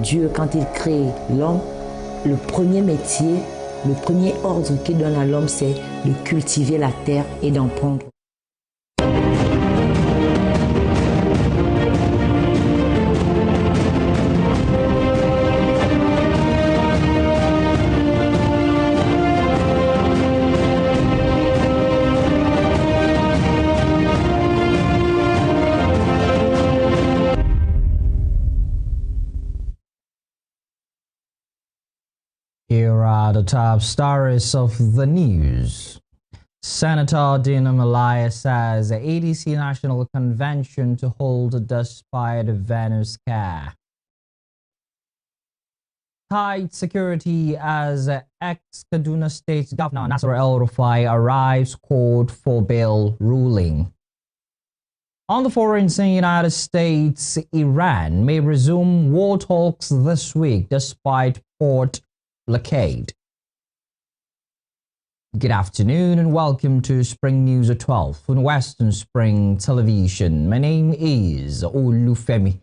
Dieu, quand il crée l'homme, le premier métier, le premier ordre qu'il donne à l'homme, c'est de cultiver la terre et d'en prendre. Here are the top stories of the news. Senator Dino Melaye says the ADC National Convention to hold despite venue scare. Tight security as ex-Kaduna State Governor Nasser El-Rufai arrives court for bail ruling. On the foreign scene, United States, Iran may resume war talks this week despite port blockade. Good afternoon and welcome to Spring News at 12 on Western Spring Television. My name is El-Rufai.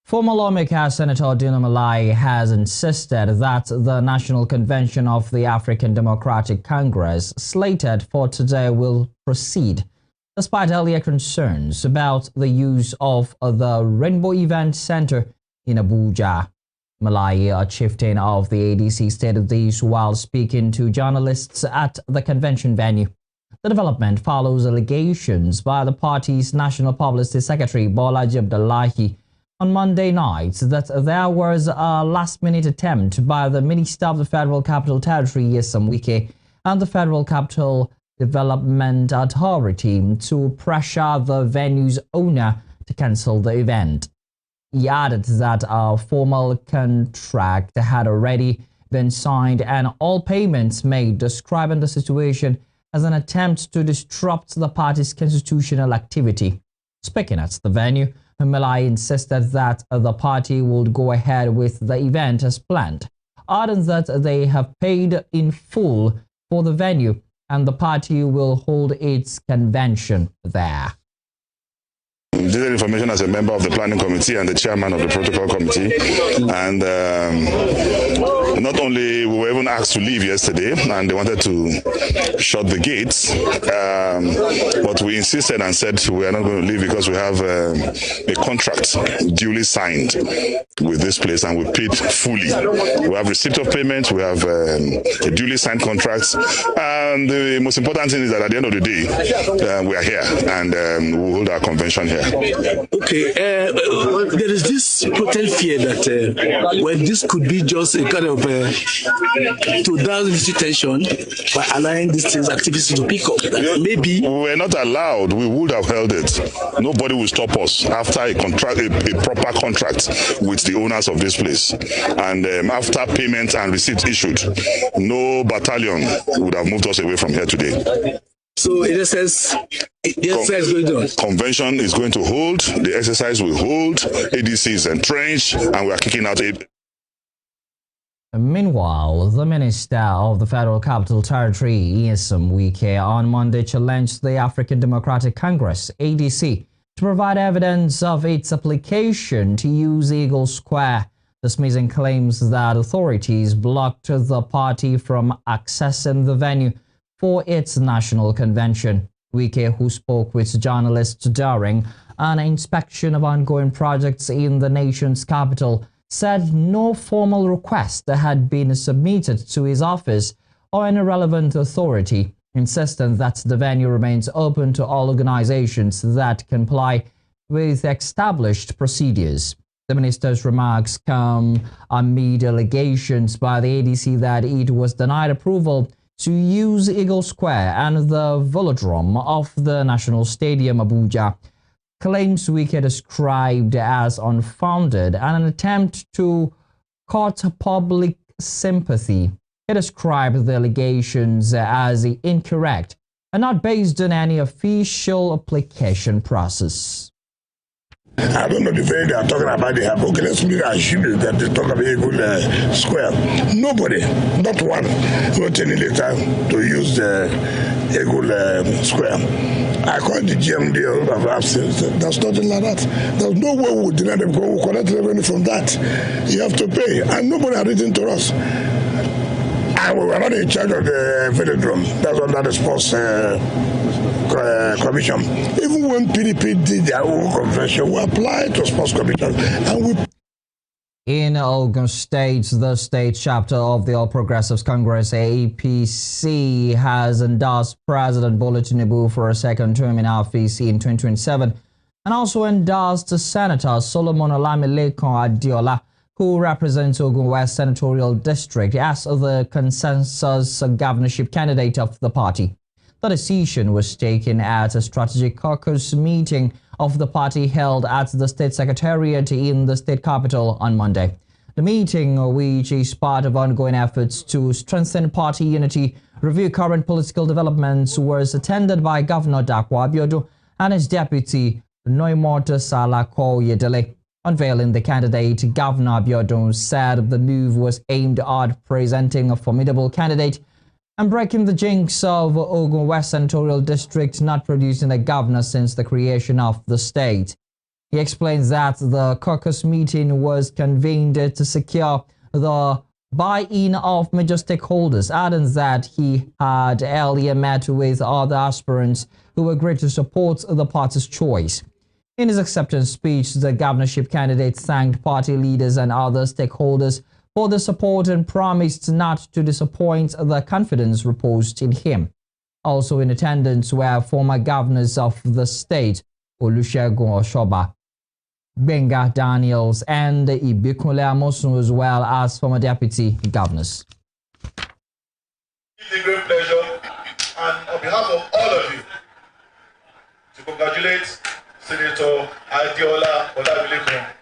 Former lawmaker Senator Dino Melaye has insisted that the National Convention of the African Democratic Congress, slated for today, will proceed, despite earlier concerns about the use of the Rainbow Event Center in Abuja. Melaye, a chieftain of the ADC, stated this while speaking to journalists at the convention venue. The development follows allegations by the party's National Publicity Secretary Bolaji Abdullahi on Monday night that there was a last-minute attempt by the Minister of the Federal Capital Territory, Nyesom Wike, and the Federal Capital Development Authority to pressure the venue's owner to cancel the event. He added that a formal contract had already been signed and all payments made, describing the situation as an attempt to disrupt the party's constitutional activity. Speaking at the venue, Melaye insisted that the party would go ahead with the event as planned, adding that they have paid in full for the venue and the party will hold its convention there. This information as a member of the planning committee and the chairman of the protocol committee, and not only we were even asked to leave yesterday and they wanted to shut the gates, but we insisted and said we are not going to leave because we have a contract duly signed with this place and we paid fully. We have receipt of payment, we have a duly signed contract, and the most important thing is that at the end of the day we are here and we'll hold our convention here. Okay, there is this potent fear that when this could be just a kind of to down the tension by allowing these things activities to pick up. Maybe we were not allowed. We would have held it. Nobody will stop us after a contract, a proper contract with the owners of this place, and after payment and receipt issued, no battalion would have moved us away from here today. So it says the exercise is going to convention is going to hold, the exercise will hold, ADC is entrenched, and we are kicking out it. Meanwhile, the Minister of the Federal Capital Territory, Nyesom Wike, on Monday challenged the African Democratic Congress, ADC, to provide evidence of its application to use Eagle Square, dismissing claims that authorities blocked the party from accessing the venue for its national convention. Wike, who spoke with journalists during an inspection of ongoing projects in the nation's capital, said no formal request had been submitted to his office or any relevant authority, insisting that the venue remains open to all organizations that comply with established procedures. The minister's remarks come amid allegations by the ADC that it was denied approval to use Eagle Square and the velodrome of the National Stadium, Abuja. Claims Wike described as unfounded and an attempt to court public sympathy. He described the allegations as incorrect and not based on any official application process. I don't know the very they are talking about. They have okay. Let's make assume that they talk about Eagle Square. Nobody, not one, wrote any letter to use the Eagle Square. I call the GMD of absence. There's nothing like that. There's no way we would deny them because we collect revenue from that. You have to pay. And nobody had written to us. And we were not in charge of the velodrome. That's under the sports commission. Even when PDP did their own convention, we applied to sports commission. And we in Ogun State, the state chapter of the All Progressives Congress APC has endorsed President Bola Tinubu for a second term in FCT in 2027 and also endorsed Senator Solomon Olamilekun Adiola, who represents Ogun West Senatorial District, as the consensus governorship candidate of the party. The decision was taken at a strategic caucus meeting of the party held at the state secretariat in the state capital on Monday. The meeting, which is part of ongoing efforts to strengthen party unity, review current political developments, was attended by Governor Dapo Abiodun and his deputy Noimoto Salako Yedele. Unveiling the candidate, Governor Abiodun said the move was aimed at presenting a formidable candidate and breaking the jinx of Ogun West Senatorial District not producing a governor since the creation of the state. He explains that the caucus meeting was convened to secure the buy-in of major stakeholders, adding that he had earlier met with other aspirants who agreed to support the party's choice. In his acceptance speech, the governorship candidate thanked party leaders and other stakeholders for the support and promised not to disappoint the confidence reposed in him. Also in attendance were former governors of the state, Olusegun Oshoba, Benga Daniels, and Ibikunle Amosun, as well as former deputy governors. It's a great pleasure, and on behalf of all of you, to congratulate Senator Adiola Olamilekun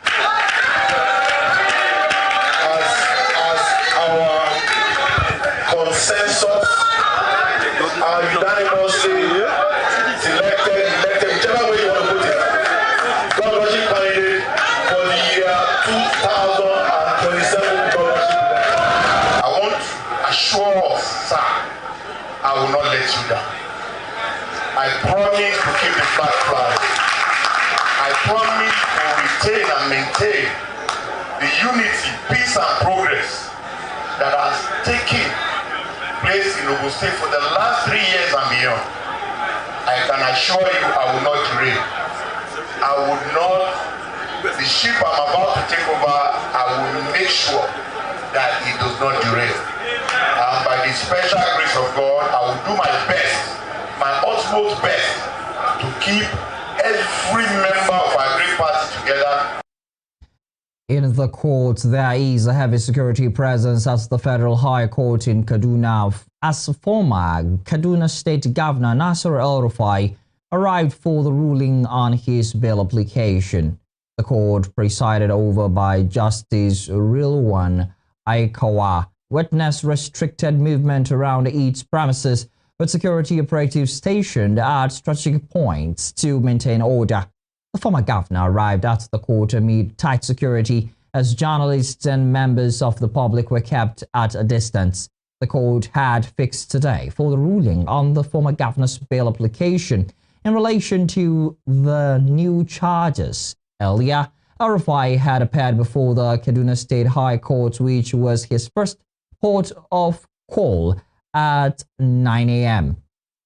consensus unanimously selected, whichever way you want to put it, governorship candidate for the year 2027 governorship. I want to assure us, sir, I will not let you down. I promise to keep the flag flying. I promise to retain and maintain the unity, peace and progress that has taken place in Ogun State for the last 3 years and beyond. I can assure you I will not derail. I would not, the ship I'm about to take over, I will make sure that it does not derail. And by the special grace of God, I will do my best, my utmost best, to keep every member of our great party together. In the court, there is a heavy security presence at the Federal High Court in Kaduna as former Kaduna State Governor Nasir El-Rufai arrived for the ruling on his bail application. The court, presided over by Justice Rilwan Aikawa, witnessed restricted movement around its premises, with security operatives stationed at strategic points to maintain order. The former governor arrived at the court amid tight security as journalists and members of the public were kept at a distance. The court had fixed today for the ruling on the former governor's bail application in relation to the new charges. Earlier, El-Rufai had appeared before the Kaduna State High Court, which was his first port of call at 9 a.m.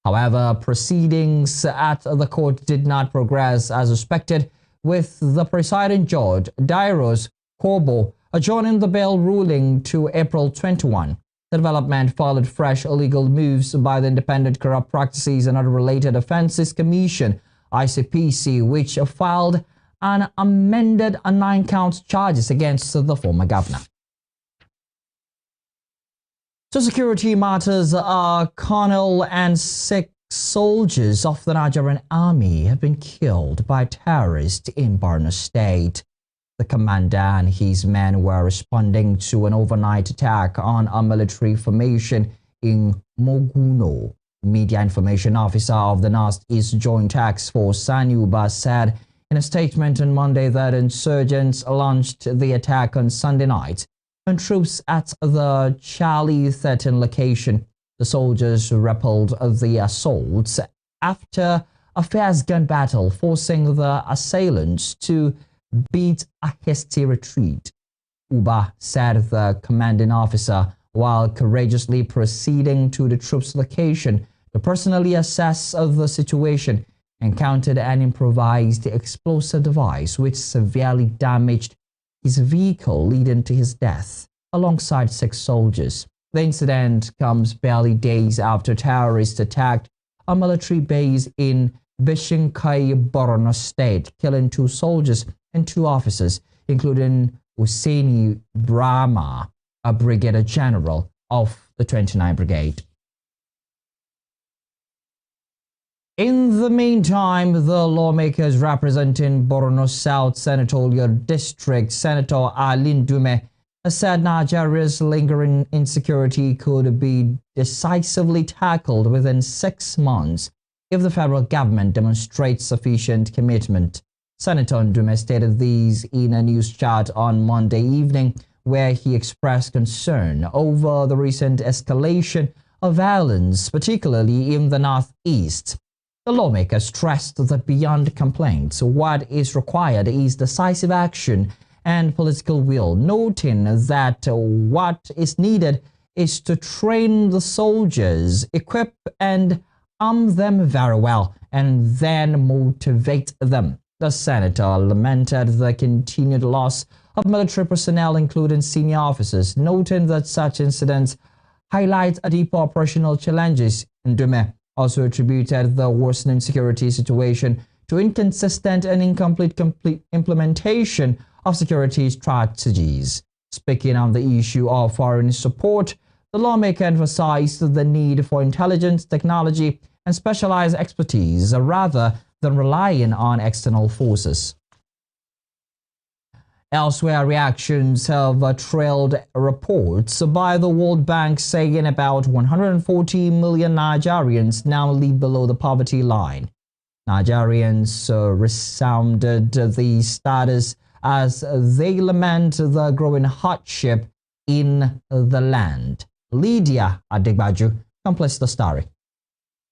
However, proceedings at the court did not progress as expected, with the presiding judge, Dairos Kobo, adjourning the bail ruling to April 21. The development followed fresh illegal moves by the Independent Corrupt Practices and Other Related Offences Commission, ICPC, which filed an amended 9-count charges against the former governor. To security matters, a colonel and 6 soldiers of the Nigerian army have been killed by terrorists in Borno State. The commander and his men were responding to an overnight attack on a military formation in Moguno. Media information officer of the Northeast Joint Task Force, Sanuba, said in a statement on Monday that insurgents launched the attack on Sunday night when troops at the Charlie 13 location. The soldiers repelled the assaults after a fierce gun battle, forcing the assailants to beat a hasty retreat. Uba said the commanding officer, while courageously proceeding to the troops' location to personally assess the situation, encountered an improvised explosive device which severely damaged his vehicle, leading to his death, alongside 6 soldiers. The incident comes barely days after terrorists attacked a military base in Bishinkai, Borno State, killing 2 soldiers and 2 officers, including Hussaini Brahma, a brigadier general of the 29th Brigade. In the meantime, the lawmakers representing Borno South Senatorial District, Senator Alin Dume, said Nigeria's lingering insecurity could be decisively tackled within 6 months if the federal government demonstrates sufficient commitment. Senator Ndume stated these in a news chat on Monday evening, where he expressed concern over the recent escalation of violence, particularly in the northeast. The lawmaker stressed that beyond complaints, what is required is decisive action and political will, noting that what is needed is to train the soldiers, equip and arm them very well, and then motivate them. The senator lamented the continued loss of military personnel, including senior officers, noting that such incidents highlight a deeper operational challenges. Ndume also attributed the worsening security situation to inconsistent and incomplete implementation of security strategies. Speaking on the issue of foreign support, the lawmaker emphasized the need for intelligence, technology, and specialized expertise rather than relying on external forces. Elsewhere, reactions have trailed reports by the World Bank saying about 140 million Nigerians now live below the poverty line. Nigerians resounded the status as they lament the growing hardship in the land. Lydia Adegbaju completes the story.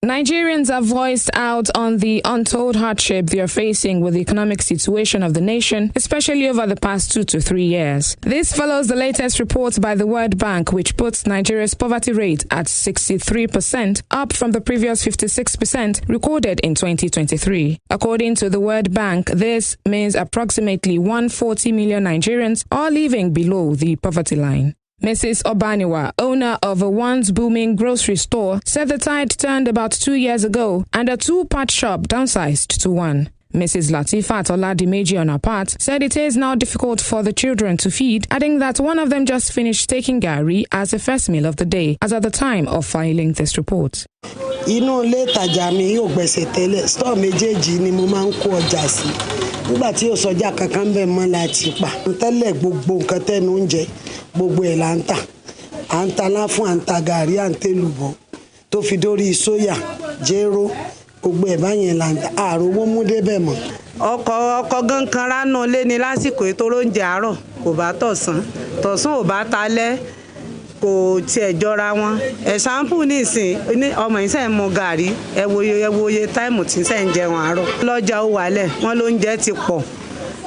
Nigerians have voiced out on the untold hardship they are facing with the economic situation of the nation, especially over the past 2 to 3 years. This follows the latest report by the World Bank, which puts Nigeria's poverty rate at 63%, up from the previous 56% recorded in 2023. According to the World Bank, this means approximately 140 million Nigerians are living below the poverty line. Mrs. Obaniwa, owner of a once booming grocery store, said the tide turned about 2 years ago and a 2-part shop downsized to 1. Mrs. Latifat Oladimeji, on her part, said it is now difficult for the children to feed, adding that one of them just finished taking gari as the first meal of the day, as at the time of filing this report. Inú ilé ìtajà mi yóò gbèsè tẹ́lẹ̀, store méjèèjì ni mo máa ń kó ọjà sí. Nígbà tí ó sọjà kankan bẹ́ẹ̀ mọ́ láti pa. Tẹ́lẹ̀ gbogbo nǹkan tẹ́nu oúnjẹ, gbogbo ẹ̀ là ń tà. À ń ta láfún, à ń ta gàrí, à ń télùbọ́. Tó fi dórí sóyà, jéró, gbogbo ẹ̀ báyẹn là ń tà. Àròwó mú débẹ̀ mọ́. Ọkọ̀ gan kan ránà lé ní lásìkò ètò oúnjẹ àárọ̀ kò bá tọ̀sán. Tọ̀sán ò bá talẹ́. Kò tiẹ̀ jọra wọn. Example nísìn ní ọmọ ìṣe ń mu gàrí ẹ wòye táìmù tí ṣe ń jẹun àárọ̀. Lọ́jà ó wálẹ̀ wọ́n lóúnjẹ ti pọ̀.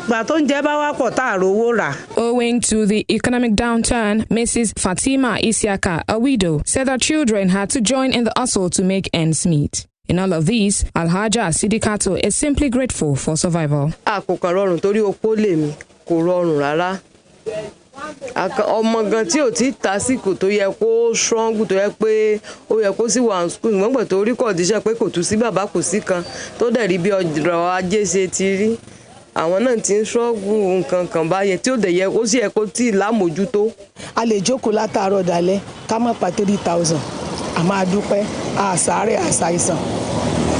Gbà tó ń jẹ bá wá pọ̀ tá àròwó rà. Owing to the economic downturn, Mrs. Fatima Isiaka, a widow, said her children had to join in the hustle to make ends meet. In all of these, Alhaja Sidikato is simply grateful for survival. Kò kàn rọrùn torí opó lèmi, kò rọrùn rárá. Ọmọ gan tí ò tí tásìkò tó yẹ kó strong tó yẹ pé ó yẹ kó sì wà school wọ́n gbà tó rí condition pé kò tún sí bàbá kò sí kan tó dẹ̀ rí bí ọ̀rọ̀ ajé ṣe ti rí àwọn náà ti ń struggle nǹkan kan báyẹn tí ó dẹ̀ yẹ ó sì yẹ kó tí lámójútó. A lè jókòó látàárọ̀ dalẹ́ ká má pa 3,000 a máa dúpẹ́ àṣàárẹ̀ àṣàìsàn.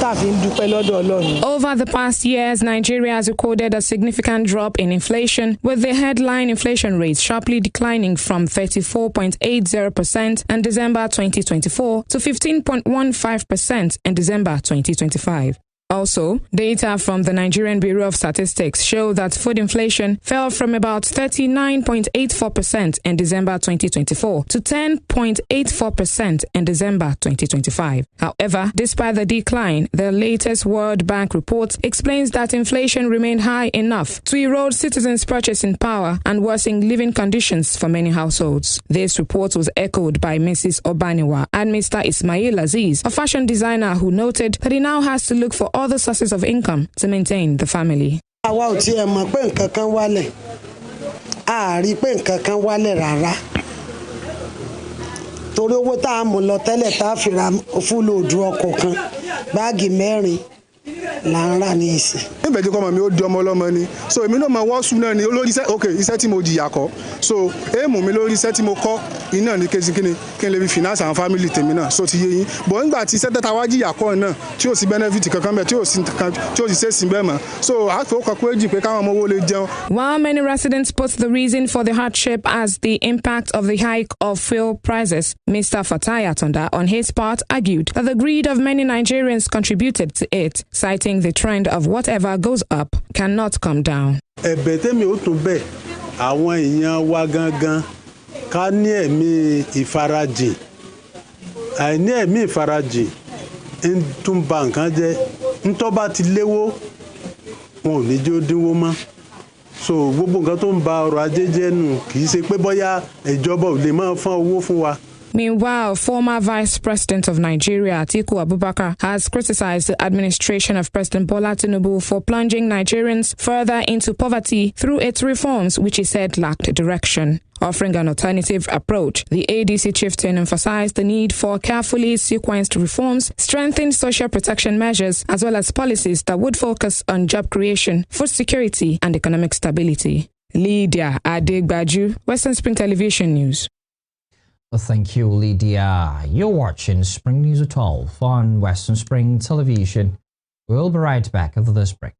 Over the past years, Nigeria has recorded a significant drop in inflation, with the headline inflation rate sharply declining from 34.80% in December 2024 to 15.15% in December 2025. Also, data from the Nigerian Bureau of Statistics show that food inflation fell from about 39.84% in December 2024 to 10.84% in December 2025. However, despite the decline, the latest World Bank report explains that inflation remained high enough to erode citizens' purchasing power and worsen living conditions for many households. This report was echoed by Mrs. Obaniwa and Mr. Melayesays, a fashion designer who noted that he now has to look for other sources of income to maintain the family. Àwa ò tiẹ̀ mọ̀ pé nǹkan kan wálẹ̀. A rí pé nǹkan kan wálẹ̀ rárá. Torí owó tá a mú lọ tẹ́lẹ̀ tá a fi ra fúlòdù ọkọ̀ kan, báàgì mẹ́rin là ń rà ní ìsìn. Níbẹ̀ tí kọ́mọ mi ó di ọmọ ọlọ́mọ ni. So èmi náà máa wọ́ọ̀sù náà ni olórí iṣẹ́ tí mo jìyà kọ́. So èèmù mi lórí iṣẹ́ tí mo kọ́ iná ní kéṣinkíni kí n lè fi finance àwọn family tèmi náà. So ti yé yín. Bọ̀ nígbà tí iṣẹ́ tẹ́ta wá jìyà kọ́ náà tí ò sí benefit kankan bẹ́ẹ̀ tí ò sí ṣèṣin bẹ́ẹ̀ mọ́. So a fi ó kọ pé jì pé káwọn ọmọ owó lè jẹun. While many residents put the reason for the hardship as the impact of the hike of fuel prices, Mr. Fatai Atonda on his part argued that the greed of many Nigerians contributed to it, citing the trend of whatever goes up cannot come down. Ẹ̀bẹ̀ tẹ́mi ó tún bẹ̀ àwọn èèyàn wa gangan ká ní ẹ̀mí ìfarajìn. Àìní ẹ̀mí ìfarajìn ń tún ba nǹkan jẹ́. Ntọ́ bá ti léwó wọn ò ní jẹ́ ó dínwó mọ́. So gbogbo nǹkan tó ń ba ọrọ̀ ajé jẹ́ nù kì í ṣe pé bóyá ìjọba ò lè máa fọ́n owó fún wa. Meanwhile, former Vice President of Nigeria, Atiku Abubakar, has criticized the administration of President Bola Tinubu for plunging Nigerians further into poverty through its reforms, which he said lacked direction. Offering an alternative approach, the ADC chieftain emphasized the need for carefully sequenced reforms, strengthened social protection measures, as well as policies that would focus on job creation, food security, and economic stability. Lydia Adegbaju, Western Spring Television News. Thank you, Lydia. You're watching Spring News at 12 on Western Spring Television. We'll be right back after this break.